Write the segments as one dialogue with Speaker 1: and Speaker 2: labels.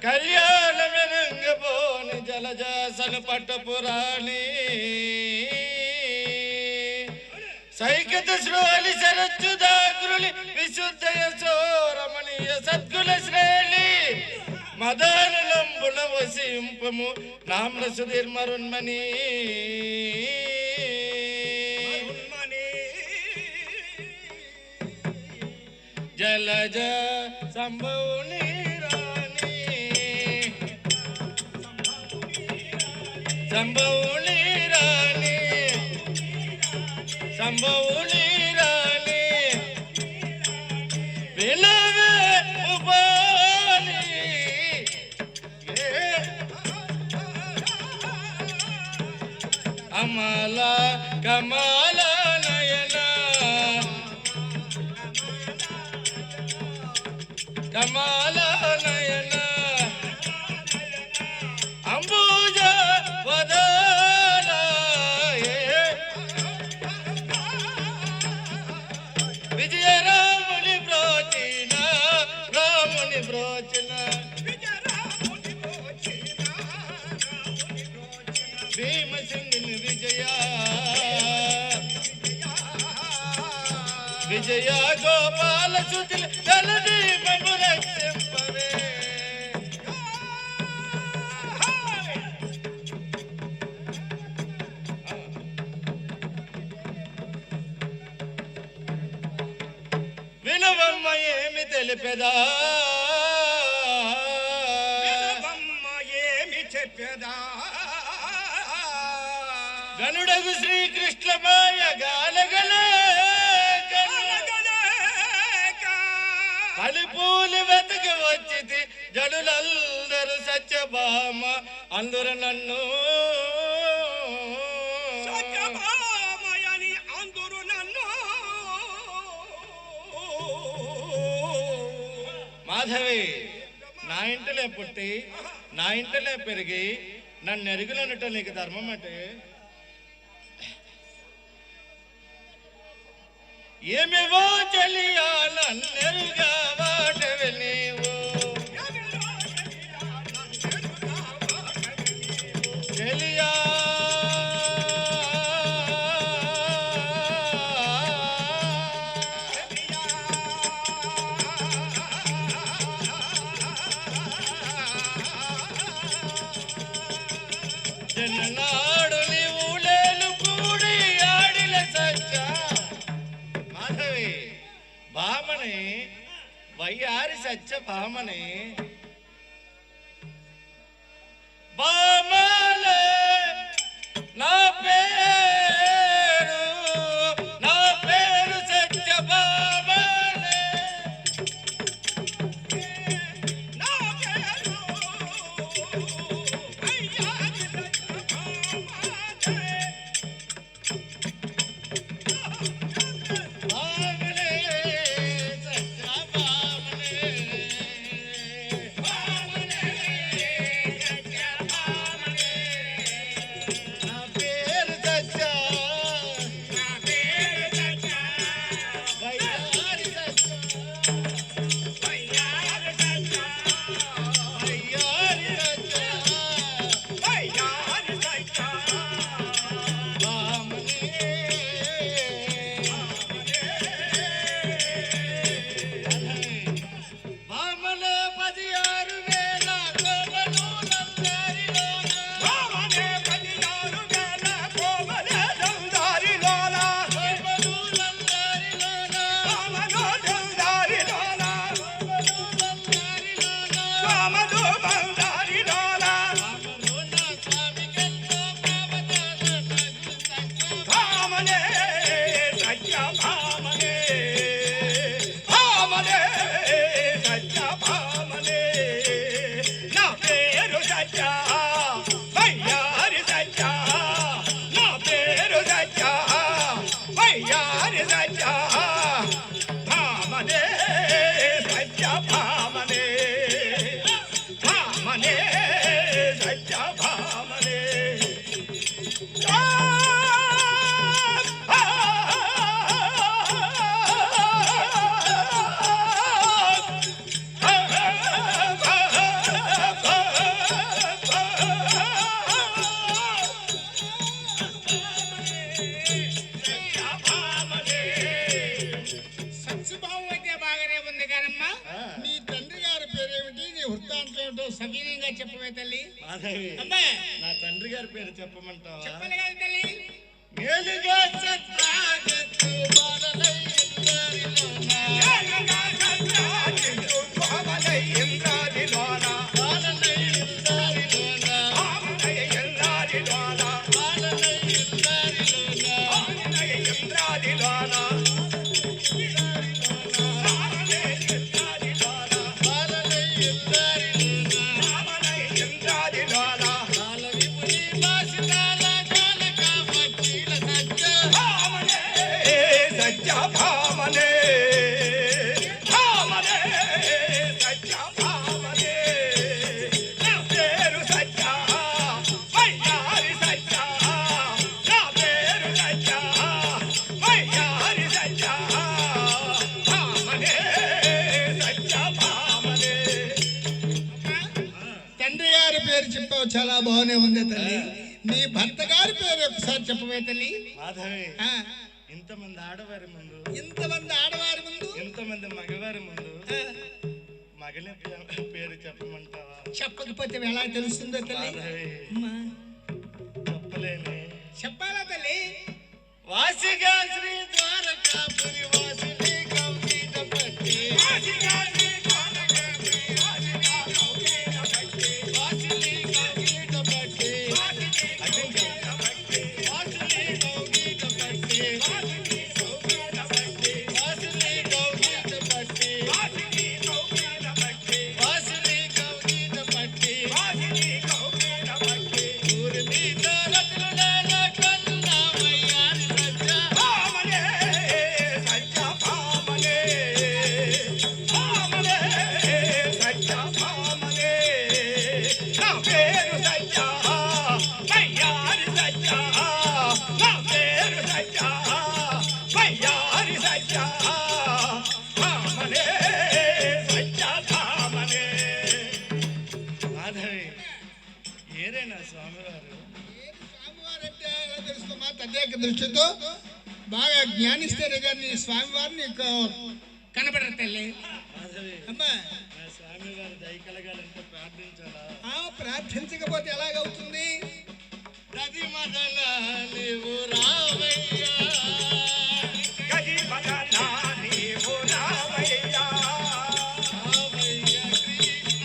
Speaker 1: కళ్యాణ మెరంగబోని జలజాసను పట్టపురాణి సైకత శ్రోలి శరచ్చుదాకురులి విశుద్ధయ సోరమణీయ సద్గుల శ్రేలి మదనులంబుల వసింపము నామ్ర సుధీర్మరున్మణి జలజ సంభవుని రాణి సంభవుని రాణి సంభవుని రాణి వినవే ఉపాలి అమల కమల నయన కమల నయన అంబుజ వదన విజయ రాముని బ్రోచిన రాముని బ్రోచిన భీమసింగుని విజయ విజయ గోపాల సుతుల తలది మమురక్షింపవే వినవమ్మ ఏమి తెలిపెదా
Speaker 2: ఏమి చెప్పేదా
Speaker 1: గనుడగు శ్రీకృష్ణమాయ గాలగలే పలిపూలు వెతకి వచ్చింది జడులందరూ సత్యభామ అందరు నన్ను
Speaker 2: సత్యభామయని అందరు నన్ను
Speaker 1: మాధవి నా ఇంటలే పుట్టి నా ఇంటలే పెరిగి నన్ను ఎరుగులనుట నీకు ధర్మం అంటే ఏమివో చెలియా నన్నెరుగా వాటవి నీవు చెలియా జననాడు నీవు లేలు కూడి ఆడిల సచ్చ మాధవి భామని వయ్యారి సత్య భామని భామలే నా పేరు సత్య భామలే
Speaker 2: నా పేరు
Speaker 3: వృత్తాంతం ఏమిటో సవీనంగా చెప్పవే తల్లి.
Speaker 1: మాధవి,
Speaker 3: అమ్మా
Speaker 1: నా తండ్రి గారి పేరు చెప్పమంటావా?
Speaker 3: చెప్పాలి కదా తల్లి.
Speaker 1: మేలుగా సత్రాజిత్తు బాలలై ఇంద్రారిలోన,
Speaker 2: ఏలుగా సత్రాజిత్తు బాలలై ఇంద్రారిలోన,
Speaker 1: బాలలై ఇంద్రారిలోన,
Speaker 2: బాలలై ఇంద్రారిలోన,
Speaker 1: బాలలై ఇంద్రారిలోన,
Speaker 2: బాలలై ఇంద్రారిలోన, బాలలై ఇంద్రారిలోన,
Speaker 1: బాలలై ఇంద్రారిలోన,
Speaker 2: బాలలై ఇంద్రారిలోన,
Speaker 1: బాల విపులి బాసిదాల జాలక పట్టిల సజ్జ,
Speaker 2: భామనే సత్య భామనే, భామనే సత్య భామనే, నా పేరు సత్య, వయ్యారి సత్య, నా పేరు సత్య, వయ్యారి సత్య, భామనే సత్య భామనే.
Speaker 3: తండ్రి గారి పేరు చెప్పావు, చాలా బాగానే ఉంది తల్లి. నీ భర్త గారి పేరు ఒకసారి చెప్పవే తల్లి.
Speaker 1: మాధవి,
Speaker 3: ఆ,
Speaker 1: ఇంతమంది ఆడవారి ముందు,
Speaker 3: ఇంతమంది ఆడవారి ముందు
Speaker 1: ఇంతమంది మగవారి ముందు
Speaker 3: ఆ,
Speaker 1: మగలి పేరు చెప్పమంటావా?
Speaker 3: చెప్పకపోతే ఎలా తెలుస్తుందో తల్లి.
Speaker 1: మాధవి,
Speaker 3: అమ్మా,
Speaker 1: చెప్పలేని
Speaker 3: చెప్పాలా తల్లి.
Speaker 1: వాసిగా శ్రీ ద్వారకాపురి వాసిని కౌగిట పట్టి,
Speaker 2: వాసిగా శ్రీ ద్వారకాపురి వాసిగా కౌగిట పట్టి,
Speaker 1: వాసిని కౌగిట పట్టి,
Speaker 2: వాసిని కౌగిట పట్టి,
Speaker 1: వాసిని కౌగిట పట్టి,
Speaker 2: వాసిని కౌగిట పట్టి,
Speaker 1: వాసిని కౌగిట పట్టి,
Speaker 2: వాసిని కౌగిట పట్టి,
Speaker 1: వాసిని కౌగిట పట్టి,
Speaker 2: వాసిని కౌగిట పట్టి,
Speaker 1: ఊరి మీద రత్నుల కన్నామయ్యారి సజ్జ,
Speaker 2: భామనే సత్య భామనే, భామనే సత్య భామనే, నా పేరు సత్య, వయ్యారి సత్య, నా పేరు సత్య, వయ్యారి సత్య, భామనే సత్య భామనే.
Speaker 1: మాధవి, ఏరేనా స్వామివారు?
Speaker 3: ఏది స్వామివారంటే ఎలా తెలుస్తుందమ్మా? తదేక దృష్టితో బాగా జ్ఞానిస్తేనే కానీ నీ స్వామివారు నీకు కనపడరు తల్లి.
Speaker 1: మాధవి,
Speaker 3: అమ్మా,
Speaker 1: నా స్వామివారు దయ కలగాలంటే ప్రార్థించాలా?
Speaker 3: ఆ ప్రార్థించకపోతే ఎలాగవుతుంది?
Speaker 1: దది మదన నీవు రావయ్యా,
Speaker 2: గది మదనా నీవు రావయ్యా,
Speaker 1: రావయ్య కృష్ణ,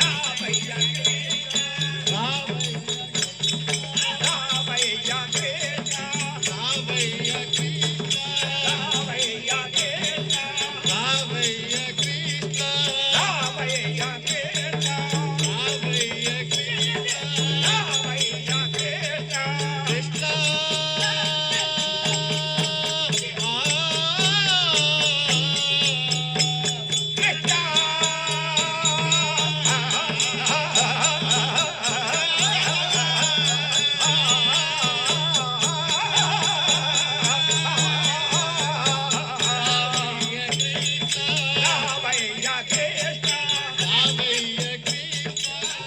Speaker 2: రావయ్య కృష్ణ,
Speaker 1: రావయ్య,
Speaker 2: రావయ్య కృష్ణ,
Speaker 1: రావయ్య కృష్ణ,
Speaker 2: రావయ్య కృష్ణ,
Speaker 1: రావయ్య కృష్ణ,
Speaker 2: రావయ్య కృష్ణ,
Speaker 1: రావయ్య కృష్ణ,
Speaker 2: రావయ్య కృష్ణ,
Speaker 1: కృష్ణ.
Speaker 2: కృష్ణ. రావయ్య కృష్ణ,
Speaker 1: రావయ్య కృష్ణ,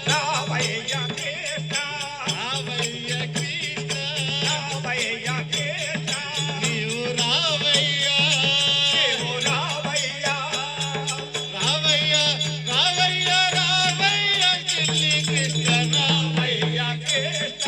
Speaker 2: రావయ్య కృష్ణ,
Speaker 1: రావయ్య కృష్ణ,
Speaker 2: రావయ్య కృష్ణ,
Speaker 1: నీవు రావయ్యా,
Speaker 2: నీవు రావయ్య,
Speaker 1: రావయ్య, రావయ్య, రావయ్య చిన్ని కృష్ణ, రావయ్య.
Speaker 2: రావయ్య కృష్ణ.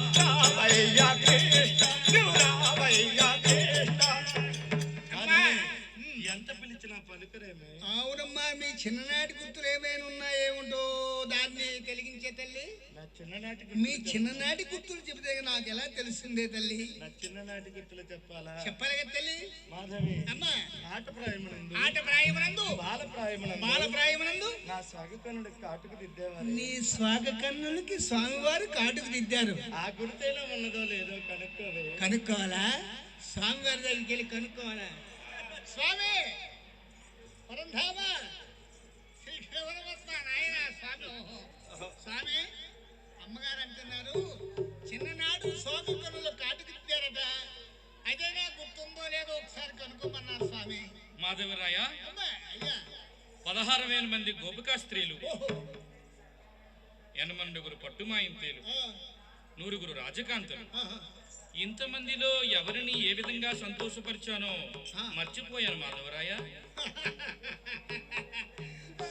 Speaker 2: రావయ్య కృష్ణ, నీవు రావయ్య కృష్ణ.
Speaker 1: ఎంత పిలిచినా పలుకురేమే.
Speaker 3: అవునమ్మా, మీ చిన్ననాటి గుర్తులు ఏమైనా ఉన్నాయేముంటో దాన్ని కలిగించే తల్లి.
Speaker 1: నా చిన్ననాటి
Speaker 3: మీ
Speaker 1: గుర్తులు
Speaker 3: చిన్ననాటి గుర్తులు చెబితే నాకు ఎలా తెలుస్తుందే తల్లి.
Speaker 1: నా చిన్ననాటి గుర్తులు చెప్పాలా?
Speaker 3: చెప్పాలి కదా తల్లి.
Speaker 1: మాధవి,
Speaker 3: అమ్మా,
Speaker 1: ఆట ప్రాయమునందు,
Speaker 3: ఆట ప్రాయమునందు
Speaker 1: బాల ప్రాయమునందు
Speaker 3: బాల ప్రాయమునందు
Speaker 1: నా స్వాగతనుడు కాటుకు దిద్దేవారు.
Speaker 3: నీ స్వాగ కన్నులకి స్వామివారు కాటుకు దిద్దారు.
Speaker 1: ఆ గుర్తైనా ఉన్నదో లేదో కనుక్కోవే.
Speaker 3: కనుక్కోవాలా? స్వామివారి దగ్గరికి వెళ్ళి కనుక్కోవాలా? స్వామి పరంధామ శ్రీ క్షేత్రవర్మ నాయన స్వామి. స్వామి, అమ్మగారు అంటున్నారు చిన్ననాడు సోమ కన్నులు కాటుకు దిద్దారట. అదేనా గుర్తుందో లేదో ఒకసారి కనుక్కో. చదువుకోమన్నారు స్వామి.
Speaker 4: మాధవరాయ,
Speaker 3: అమ్మా, అయ్యా.
Speaker 4: 16,000 మంది గోపికా స్త్రీలు,
Speaker 3: ఓహో.
Speaker 4: 8 పట్టుమాయింతేలు,
Speaker 3: ఆ,
Speaker 4: 100 రాజకాంతలు.
Speaker 3: ఆహా.
Speaker 4: ఇంతమందిలో ఎవరిని ఏ విధంగా సంతోషపరిచానో మర్చిపోయాను మాధవరాయ.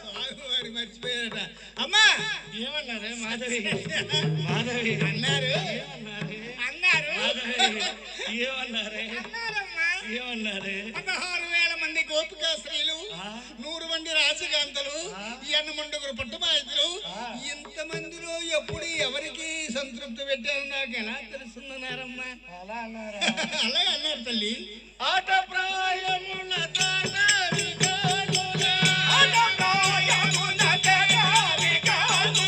Speaker 3: స్వామివారి మర్చిపోయారట. అమ్మా
Speaker 1: ఏమన్నారే మాధవి? మాధవి
Speaker 3: అన్నారు అన్నారు
Speaker 1: మాధవి ఏమన్నారే?
Speaker 3: అన్నారమ్మా.
Speaker 1: ఏమన్నారే?
Speaker 3: 16,000 మంది గోపికా స్త్రీలు, 100 మంది రాజకాంతలు, 8 పట్టుమాయితులు. ఇంతమందిలో ఎప్పుడు ఎవరికి సంతృప్తి పెట్టారో నాకు ఎలా తెలుస్తుందన్నారమ్మా.
Speaker 1: అలా అన్నారా?
Speaker 3: అలాగే అన్నారు తల్లి.
Speaker 1: ఆట ప్రాయముల తాటవికాలుల,
Speaker 2: ఆట ప్రాయముల తాటవికాలుల,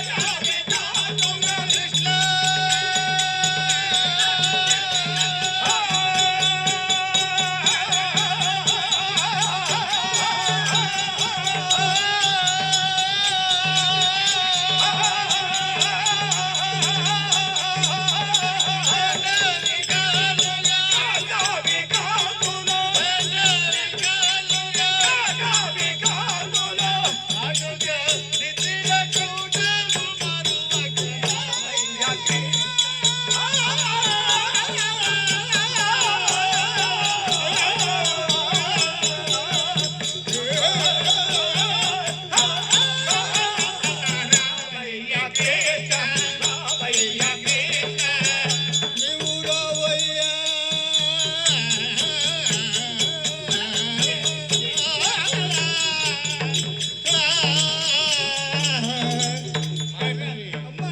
Speaker 1: తాటవికాలుల, కృష్ణ.
Speaker 3: నీవు రావయ్యా. అమ్మా,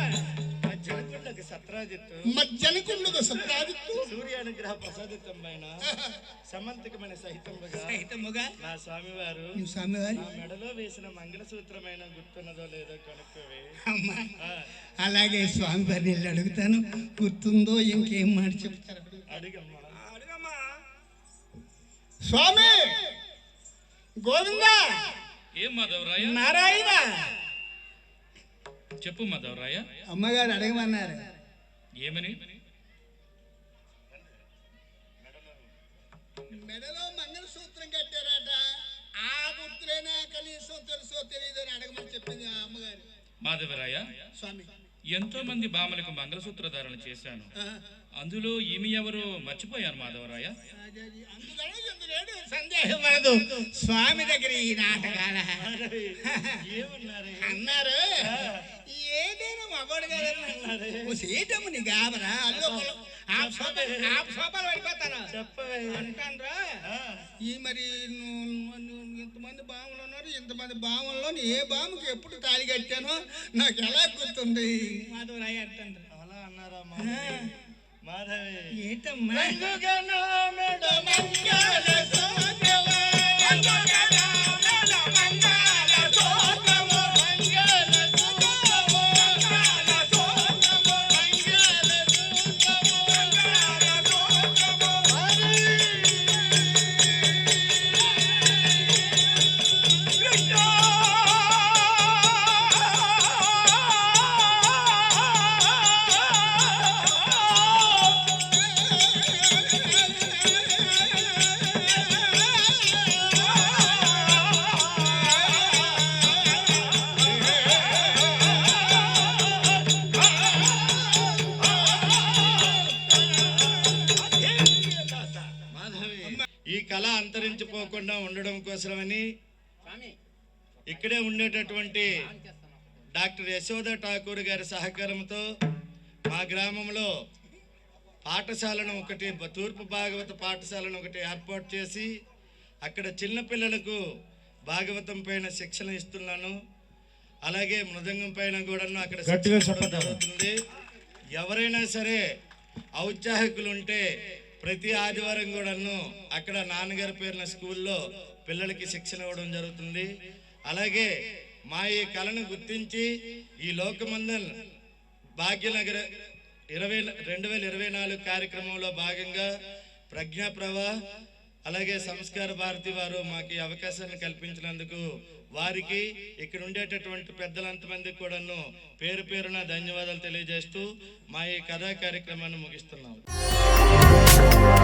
Speaker 1: జనకులకు సత్రాజిత్తు,
Speaker 3: మజ్జనకుండుకు సత్రాజిత్తు
Speaker 1: సూర్యానుగ్రహ ప్రసాదితమైన సమంతకమైన సహితముగా
Speaker 3: సహితముగా
Speaker 1: నా స్వామివారు
Speaker 3: నువ్వు స్వామివారి.
Speaker 1: నా మెడలో వేసిన మంగళసూత్రమైన గుర్తున్నదో లేదో కనుక్కోవే.
Speaker 3: అమ్మా,
Speaker 1: ఆ,
Speaker 3: అలాగే స్వామివారిని వెళ్ళి అడుగుతాను. గుర్తుందో ఇంకేం మాట చెప్తారు.
Speaker 1: అడిగమ్మా.
Speaker 2: అడుగమ్మా.
Speaker 3: స్వామి గోవింద
Speaker 4: ఏం మాధవరాయ?
Speaker 3: నారాయణ.
Speaker 4: చెప్పు మాధవరాయ,
Speaker 3: అమ్మగారు అడగమన్నారు.
Speaker 4: ఏమని?
Speaker 3: మెడలో మంగళసూత్రం కట్టారట. ఆ గుర్తులేనా కనీసం తెలుసో తెలియదు అని అడగమని చెప్పింది ఆ అమ్మగారు.
Speaker 4: మాధవరాయ,
Speaker 3: స్వామి
Speaker 4: ఎంతో మంది భామలకు మంగళసూత్ర ధారణ చేశాను. అందులో ఈమె ఎవరో మర్చిపోయాను మాధవరాయ.
Speaker 3: అందుకని ఎందులేడు సందేహం మనదు. స్వామి దగ్గర ఈ నాటకాల
Speaker 1: ఏమన్నారే?
Speaker 3: అన్నారు. ఏదైనా మగోడు కదన్నారు. సీటము నీ గాబరా అల్లో సోపాలు పడిపోతాను
Speaker 1: చెప్పవే.
Speaker 3: అంటాన్రా. ఈ మరి నువ్వు ఇంతమంది బాములు ఉన్నారు. ఇంతమంది బాముల్లో ఏ బాముకి ఎప్పుడు తాళి కట్టానో నాకు ఎలా గుర్తుంది. మాధవరాయ అంటాను.
Speaker 1: అలా అన్నారా మాధవి? మాధవి
Speaker 3: ఏంటమ్మా
Speaker 1: రంగుగా నా మెడ మంగళ సూత్రము,
Speaker 2: రంగుగా నా మెడ మంగళ సూత్రము,
Speaker 1: మంగళ సూత్రము,
Speaker 2: మంగళ సూత్రము,
Speaker 1: మంగళ సూత్రము,
Speaker 2: మంగళ సూత్రము. కృష్ణ
Speaker 1: మాధవి ఈ కళ అంతరించిపోకుండా ఉండడం కోసమని ఇక్కడే ఉండేటటువంటి డాక్టర్ యశోద ఠాకూర్ గారి సహకారంతో మా గ్రామంలో పాఠశాలను ఒకటి, తూర్పు భాగవత పాఠశాలను ఒకటి ఏర్పాటు చేసి అక్కడ చిన్నపిల్లలకు భాగవతం పైన శిక్షణ ఇస్తున్నాను. అలాగే మృదంగం పైన కూడా అక్కడ శిక్షణ జరుగుతుంది. ఎవరైనా సరే ఔత్సాహికులు ఉంటే ప్రతి ఆదివారం కూడాను అక్కడ నాన్నగారి పేరున స్కూల్లో పిల్లలకి శిక్షణ ఇవ్వడం జరుగుతుంది. అలాగే మా ఈ కళను గుర్తించి ఈ లోకమందల్ భాగ్యనగర 2024 కార్యక్రమంలో భాగంగా ప్రజ్ఞాప్రభ అలాగే సంస్కార భారతి వారు మాకు ఈ అవకాశాన్ని కల్పించినందుకు వారికి ఇక్కడ ఉండేటటువంటి పెద్దలంతమందికి కూడాను పేరు పేరున ధన్యవాదాలు తెలియజేస్తూ మా ఈ కథా కార్యక్రమాన్ని ముగిస్తున్నాం.
Speaker 3: ఆ